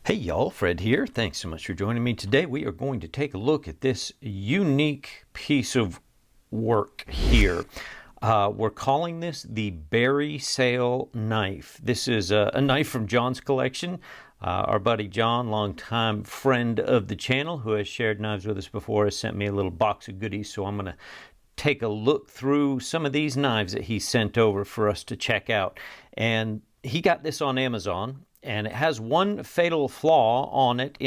Hey y'all, Fred here. Thanks so much for joining me today. We are going to take a look at this unique piece of work here. We're calling this the Barrysail knife. This is a knife from John's collection. Our buddy John, longtime friend of the channel, who has shared knives with us before, has sent me a little box of goodies, so I'm going to take a look through some of these knives that he sent over for us to check out. And he got this on Amazon, and it has one fatal flaw on it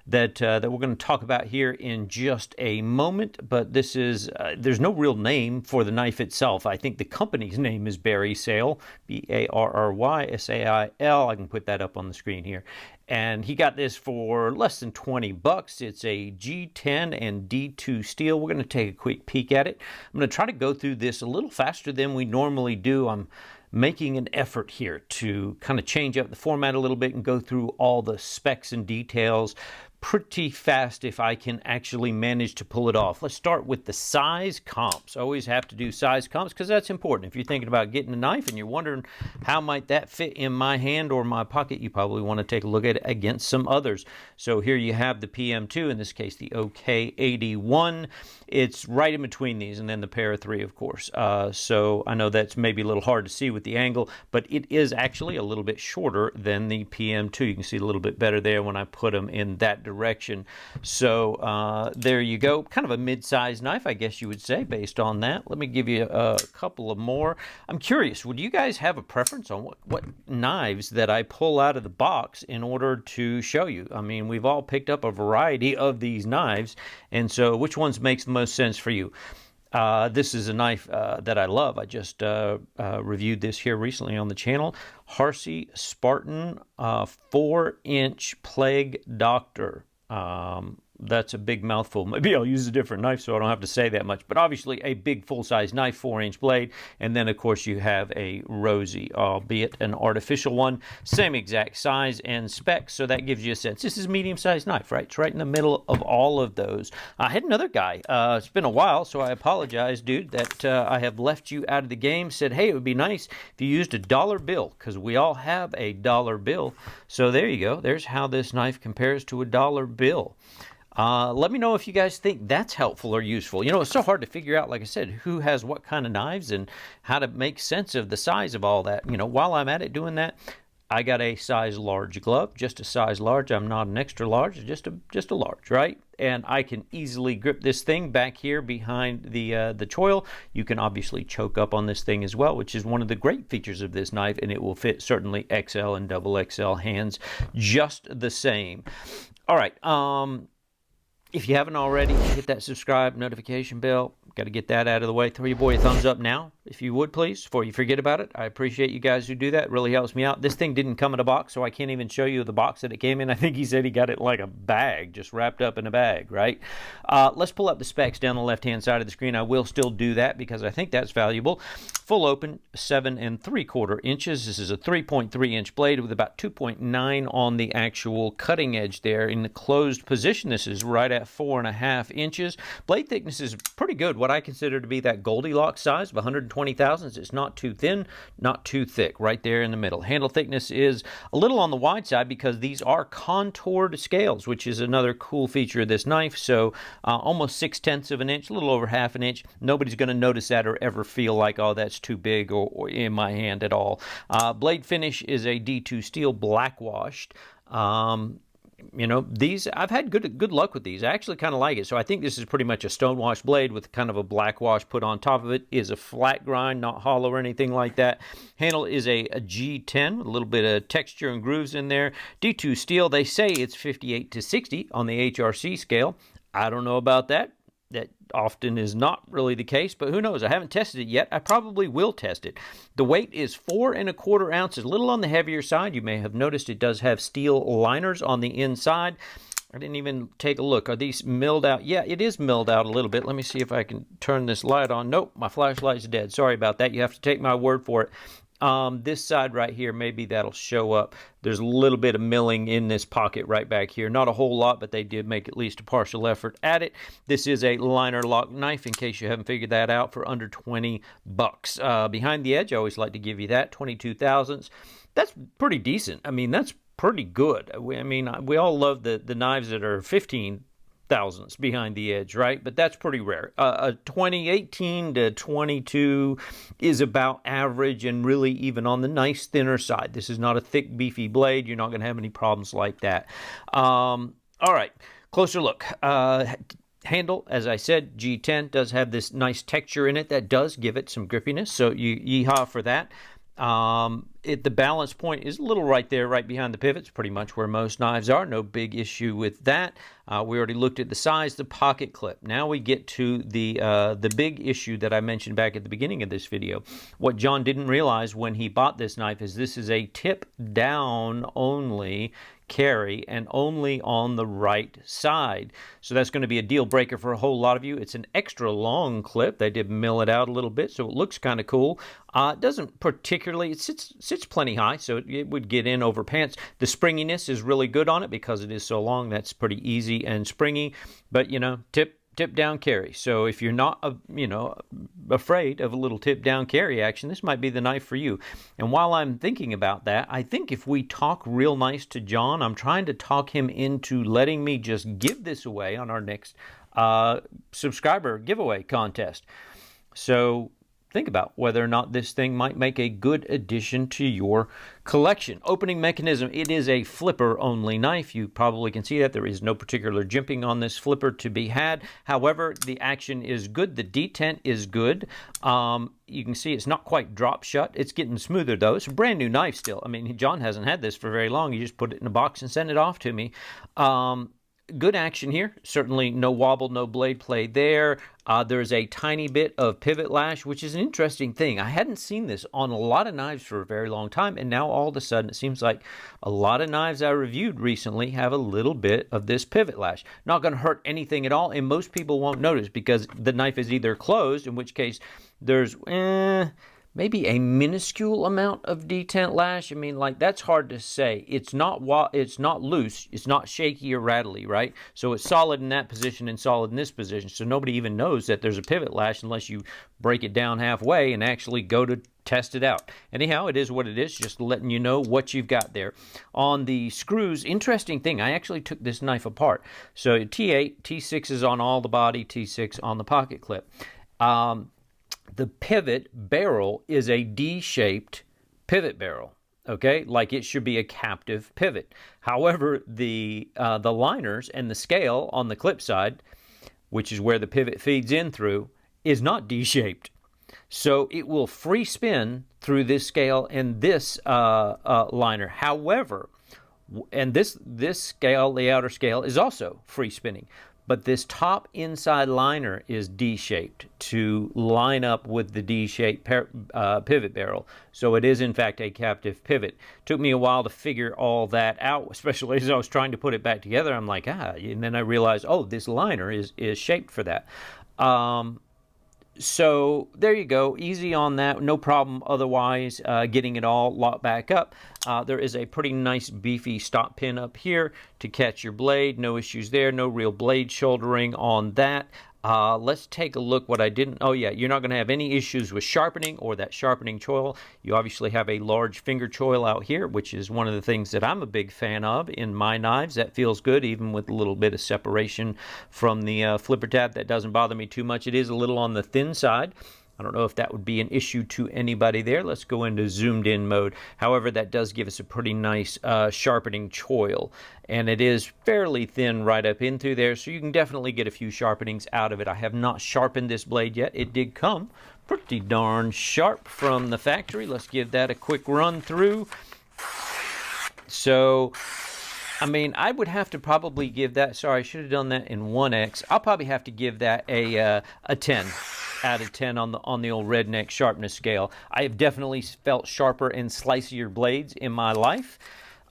that we're going to talk about here in just a moment. But this is there's no real name for the knife itself. I think the company's name is Barrysail, Barrysail. I can put that up on the screen here. And he got this for less than 20 bucks. It's a G10 and D2 steel. We're going to take a quick peek at it. I'm going to try to go through this a little faster than we normally do. I'm making an effort here to kind of change up the format a little bit and go through all the specs and details pretty fast if I can actually manage to pull it off. Let's start with the size comps. I always have to do size comps because that's important. If you're thinking about getting a knife and you're wondering how might that fit in my hand or my pocket, you probably want to take a look at it against some others. So here you have the PM2, in this case the 𝗕𝗏𝗃. It's right in between these, and then the Para 3, of course. So I know that's maybe a little hard to see with the angle, but it is actually a little bit shorter than the PM2. You can see a little bit better there when I put them in that direction. So there you go. Kind of a mid-sized knife, I guess you would say, based on that. Let me give you a couple of more. I'm curious, would you guys have a preference on what knives that I pull out of the box in order to show you? I mean, we've all picked up a variety of these knives, and so which ones makes the most sense for you? This is a knife that I love. I just reviewed this here recently on the channel. 𝗕𝗏𝗃𝗏𝗃 4-inch plague doctor. That's a big mouthful. Maybe I'll use a different knife so I don't have to say that much. But obviously a big full-size knife, 4-inch blade. And then, of course, you have a Rosie, albeit an artificial one. Same exact size and specs, so that gives you a sense. This is a medium-sized knife, right? It's right in the middle of all of those. I had another guy. It's been a while, so I apologize, dude, that I have left you out of the game. Said, hey, it would be nice if you used a dollar bill, because we all have a dollar bill. So there you go. There's how this knife compares to a dollar bill. Let me know if you guys think that's helpful or useful. You know, it's so hard to figure out, like I said, who has what kind of knives and how to make sense of the size of all that. You know, while I'm at it doing that, I got a size large glove, just a size large. I'm not an extra large, just a large, right? And I can easily grip this thing back here behind the choil. You can obviously choke up on this thing as well, which is one of the great features of this knife, and it will fit certainly XL and XXL hands just the same. All right. If you haven't already, hit that subscribe notification bell. Got to get that out of the way. Throw your boy a thumbs up now, if you would, please, before you forget about it. I appreciate you guys who do that. It really helps me out. This thing didn't come in a box, so I can't even show you the box that it came in. I think he said he got it like a bag, just wrapped up in a bag, right? Let's pull up the specs down the left-hand side of the screen. I will still do that because I think that's valuable. Full open, 7 3/4 inches. This is a 3.3-inch blade with about 2.9 on the actual cutting edge there. In the closed position, this is right at 4.5 inches. Blade thickness is pretty good. What I consider to be that Goldilocks size of 120 thousandths. It's not too thin, not too thick, right there in the middle. Handle thickness is a little on the wide side because these are contoured scales, which is another cool feature of this knife. So almost 6/10 of an inch, a little over half an inch. Nobody's going to notice that or ever feel like, oh, that's too big or in my hand at all. Blade finish is a D2 steel black washed. You know, these, I've had good luck with these. I actually kind of like it. So I think this is pretty much a stonewash blade with kind of a black wash put on top of it. Is a flat grind, not hollow or anything like that. Handle is a G10 with a little bit of texture and grooves in there. D2 steel, they say it's 58/60 on the HRC scale. I don't know about that. That often is not really the case, but who knows? I haven't tested it yet. I probably will test it. The weight is 4 1/4 ounces, a little on the heavier side. You may have noticed it does have steel liners on the inside. I didn't even take a look. Are these milled out? Yeah, it is milled out a little bit. Let me see if I can turn this light on. Nope, my flashlight's dead. Sorry about that. You have to take my word for it. This side right here, maybe that'll show up. There's a little bit of milling in this pocket right back here. Not a whole lot, but they did make at least a partial effort at it. This is a liner lock knife, in case you haven't figured that out, for under 20 bucks. Behind the edge, I always like to give you that, 22 thousandths. That's pretty decent. I mean, that's pretty good. I mean, we all love the knives that are 15 thousandths behind the edge, right? But that's pretty rare. 18 to 22 is about average and really even on the nice thinner side. This is not a thick, beefy blade. You're not going to have any problems like that. All right, closer look. Handle, as I said, G10 does have this nice texture in it that does give it some grippiness, so yeehaw for that. The balance point is a little right there, right behind the pivots, pretty much where most knives are. No big issue with that. We already looked at the size, the pocket clip. Now we get to the big issue that I mentioned back at the beginning of this video. What John didn't realize when he bought this knife is this is a tip down only carry and only on the right side. So that's going to be a deal breaker for a whole lot of you. It's an extra long clip. They did mill it out a little bit, so it looks kind of cool. It doesn't particularly, it sits plenty high, so it would get in over pants. The springiness is really good on it because it is so long. That's pretty easy and springy, but you know, tip down carry. So if you're not, afraid of a little tip down carry action, this might be the knife for you. And while I'm thinking about that, I think if we talk real nice to John, I'm trying to talk him into letting me just give this away on our next subscriber giveaway contest. So think about whether or not this thing might make a good addition to your collection. Opening mechanism, it is a flipper only knife. You probably can see that there is no particular jimping on this flipper to be had. However, the action is good. The detent is good. You can see it's not quite drop shut. It's getting smoother though. It's a brand new knife still. I mean, John hasn't had this for very long. He just put it in a box and sent it off to me. Good action here. Certainly no wobble, no blade play there. There's a tiny bit of pivot lash, which is an interesting thing. I hadn't seen this on a lot of knives for a very long time, and now all of a sudden it seems like a lot of knives I reviewed recently have a little bit of this pivot lash. Not going to hurt anything at all, and most people won't notice because the knife is either closed, in which case there's maybe a minuscule amount of detent lash. I mean, like, that's hard to say. It's not loose. It's not shaky or rattly, right? So it's solid in that position and solid in this position. So nobody even knows that there's a pivot lash unless you break it down halfway and actually go to test it out. Anyhow, it is what it is, just letting you know what you've got there. On the screws, interesting thing, I actually took this knife apart. So T8, T6 is on all the body, T6 on the pocket clip. The pivot barrel is a D-shaped pivot barrel, okay? Like it should be a captive pivot. However, the liners and the scale on the clip side, which is where the pivot feeds in through, is not D-shaped. So it will free spin through this scale and this liner. However, and this scale, the outer scale, is also free spinning. But this top inside liner is D-shaped to line up with the D-shaped pivot barrel. So it is, in fact, a captive pivot. Took me a while to figure all that out, especially as I was trying to put it back together. I'm like, and then I realized, oh, this liner is shaped for that. So there you go, easy on that, no problem otherwise getting it all locked back up. There is a pretty nice beefy stop pin up here to catch your blade, no issues there, no real blade shouldering on that. Let's take a look what I didn't, oh yeah, you're not going to have any issues with sharpening or that sharpening choil. You obviously have a large finger choil out here, which is one of the things that I'm a big fan of in my knives. That feels good, even with a little bit of separation from the flipper tab. That doesn't bother me too much. It is a little on the thin side. I don't know if that would be an issue to anybody there. Let's go into zoomed in mode. However, that does give us a pretty nice sharpening choil. And it is fairly thin right up in through there, so you can definitely get a few sharpenings out of it. I have not sharpened this blade yet. It did come pretty darn sharp from the factory. Let's give that a quick run through. So, I mean, I would have to probably give that, sorry, I should have done that in 1x. I'll probably have to give that a 10 out of 10 on the old redneck sharpness scale. I have definitely felt sharper and slicier blades in my life.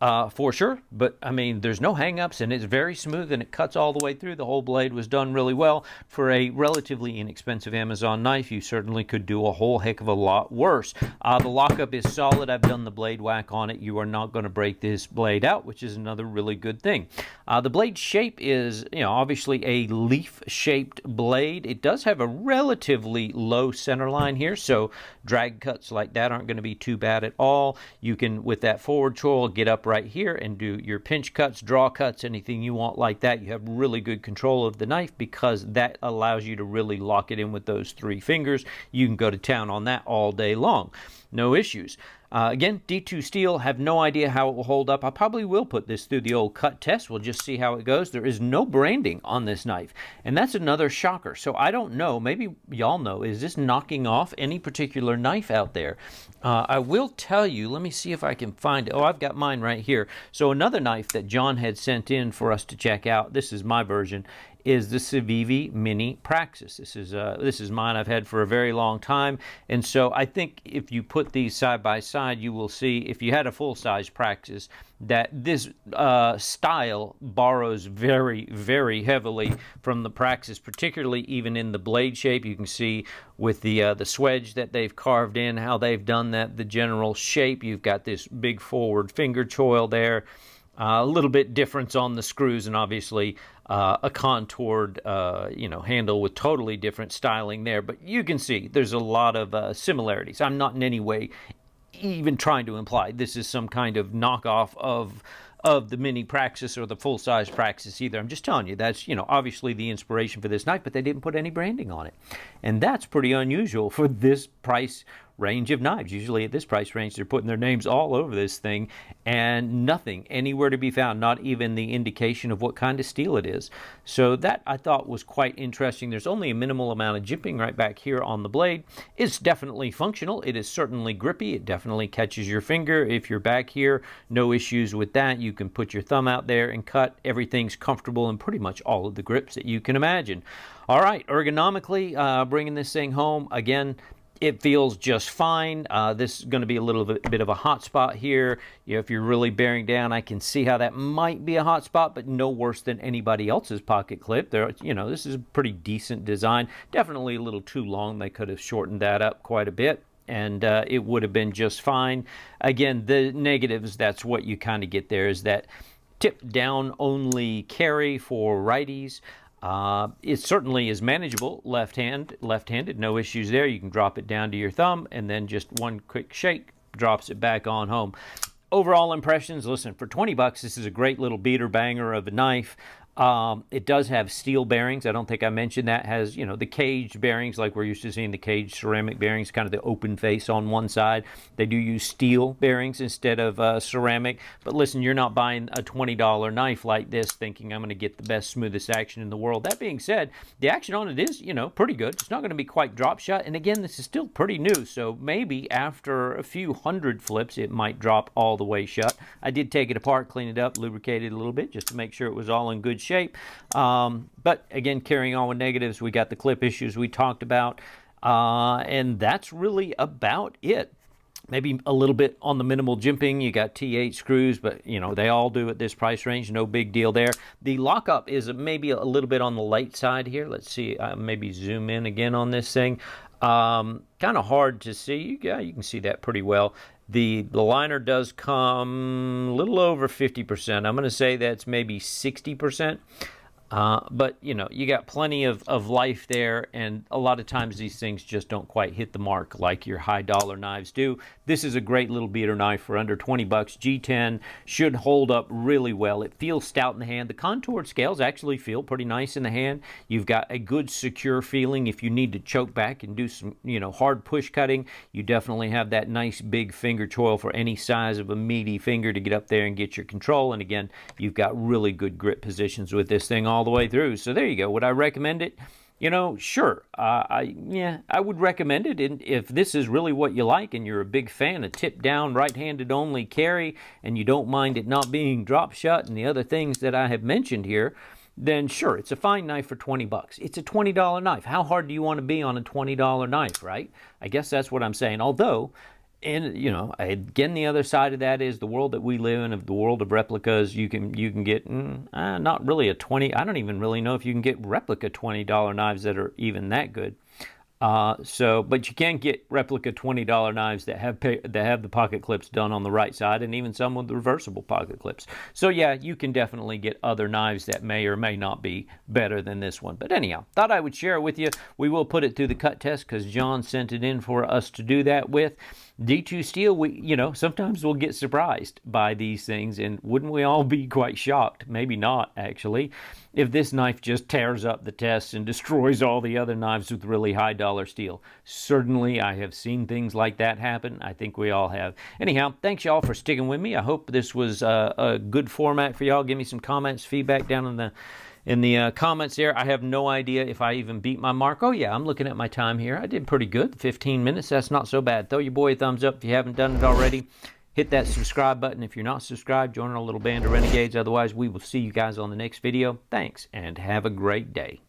For sure, but I mean, there's no hang-ups and it's very smooth and it cuts all the way through. The whole blade was done really well. For a relatively inexpensive Amazon knife, you certainly could do a whole heck of a lot worse. The lockup is solid. I've done the blade whack on it. You are not going to break this blade out, which is another really good thing. The blade shape is, obviously a leaf-shaped blade. It does have a relatively low center line here, so drag cuts like that aren't going to be too bad at all. You can, with that forward choil, get up right here and do your pinch cuts, draw cuts, anything you want like that. You have really good control of the knife because that allows you to really lock it in with those 3 fingers. You can go to town on that all day long. No issues. Again, D2 steel, have no idea how it will hold up. I probably will put this through the old cut test. We'll just see how it goes. There is no branding on this knife, and that's another shocker. So I don't know, maybe y'all know, is this knocking off any particular knife out there? I will tell you, let me see if I can find it. Oh, I've got mine right here. So another knife that John had sent in for us to check out, this is my version, is the Civivi Mini Praxis. This is mine. I've had for a very long time, and so I think if you put these side by side, you will see, if you had a full-size Praxis, that this style borrows very, very heavily from the Praxis, particularly even in the blade shape. You can see with the swedge that they've carved in, how they've done that, the general shape. You've got this big forward finger choil there. A little bit difference on the screws, and obviously a contoured handle with totally different styling there. But you can see there's a lot of similarities. I'm not in any way even trying to imply this is some kind of knockoff of the Mini Praxis or the full-size Praxis either. I'm just telling you that's, obviously the inspiration for this knife, but they didn't put any branding on it. And that's pretty unusual for this price range of knives. Usually at this price range, they're putting their names all over this thing and nothing anywhere to be found, not even the indication of what kind of steel it is. So that I thought was quite interesting. There's only a minimal amount of jimping right back here on the blade. It's definitely functional. It is certainly grippy. It definitely catches your finger. If you're back here, no issues with that. You can put your thumb out there and cut. Everything's comfortable in pretty much all of the grips that you can imagine. All right, ergonomically, bringing this thing home, again, it feels just fine. This is going to be a little bit of a hot spot here. If you're really bearing down, I can see how that might be a hot spot, but no worse than anybody else's pocket clip. This is a pretty decent design. Definitely a little too long. They could have shortened that up quite a bit, and it would have been just fine. Again, the negatives, that's what you kind of get there, is that tip down only carry for righties. It certainly is manageable left-handed, no issues there. You can drop it down to your thumb and then just one quick shake drops it back on home. Overall impressions, listen, for 20 bucks, this is a great little beater banger of a knife. It does have steel bearings. I don't think I mentioned that. It has, the caged bearings like we're used to seeing the caged ceramic bearings, kind of the open face on one side. They do use steel bearings instead of ceramic. But listen, you're not buying a $20 knife like this thinking I'm going to get the best, smoothest action in the world. That being said, the action on it is, pretty good. It's not going to be quite drop shut. And again, this is still pretty new. So maybe after a few hundred flips, it might drop all the way shut. I did take it apart, clean it up, lubricate it a little bit just to make sure it was all in good shape. But again, carrying on with negatives, we got the clip issues we talked about, and that's really about it. Maybe a little bit on the minimal jimping. You got T8 screws, but they all do at this price range. No big deal there. The lockup is maybe a little bit on the light side here. Let's see, maybe zoom in again on this thing. Kind of hard to see. Yeah, you can see that pretty well. The liner does come a little over 50%. I'm going to say that's maybe 60%. But, you got plenty of life there, and a lot of times these things just don't quite hit the mark like your high-dollar knives do. This is a great little beater knife for under 20 bucks. G10 should hold up really well. It feels stout in the hand. The contoured scales actually feel pretty nice in the hand. You've got a good, secure feeling. If you need to choke back and do some, hard push cutting, you definitely have that nice big finger choil for any size of a meaty finger to get up there and get your control. And again, you've got really good grip positions with this thing all the way through. So there you go. Would I recommend it? Sure. I would recommend it. And if this is really what you like and you're a big fan of tip down, right-handed only carry, and you don't mind it not being drop shut and the other things that I have mentioned here, then sure, it's a fine knife for 20 bucks. It's a $20 knife. How hard do you want to be on a $20 knife, right? I guess that's what I'm saying. Although, and again, the other side of that is the world that we live in, of the world of replicas. You can get not really a 20. I don't even really know if you can get replica $20 knives that are even that good. But you can get replica $20 knives that have the pocket clips done on the right side, and even some with reversible pocket clips. So yeah, you can definitely get other knives that may or may not be better than this one. But anyhow, thought I would share it with you. We will put it through the cut test because John sent it in for us to do that with. D2 steel, sometimes we'll get surprised by these things, and wouldn't we all be quite shocked? Maybe not, actually, if this knife just tears up the test and destroys all the other knives with really high dollar steel. Certainly, I have seen things like that happen. I think we all have. Anyhow, thanks y'all for sticking with me. I hope this was a good format for y'all. Give me some comments, feedback down in the comments there. I have no idea if I even beat my mark. Oh yeah, I'm looking at my time here. I did pretty good, 15 minutes. That's not so bad. Throw your boy a thumbs up if you haven't done it already. Hit that subscribe button if you're not subscribed. Join our little band of renegades. Otherwise, we will see you guys on the next video. Thanks, and have a great day.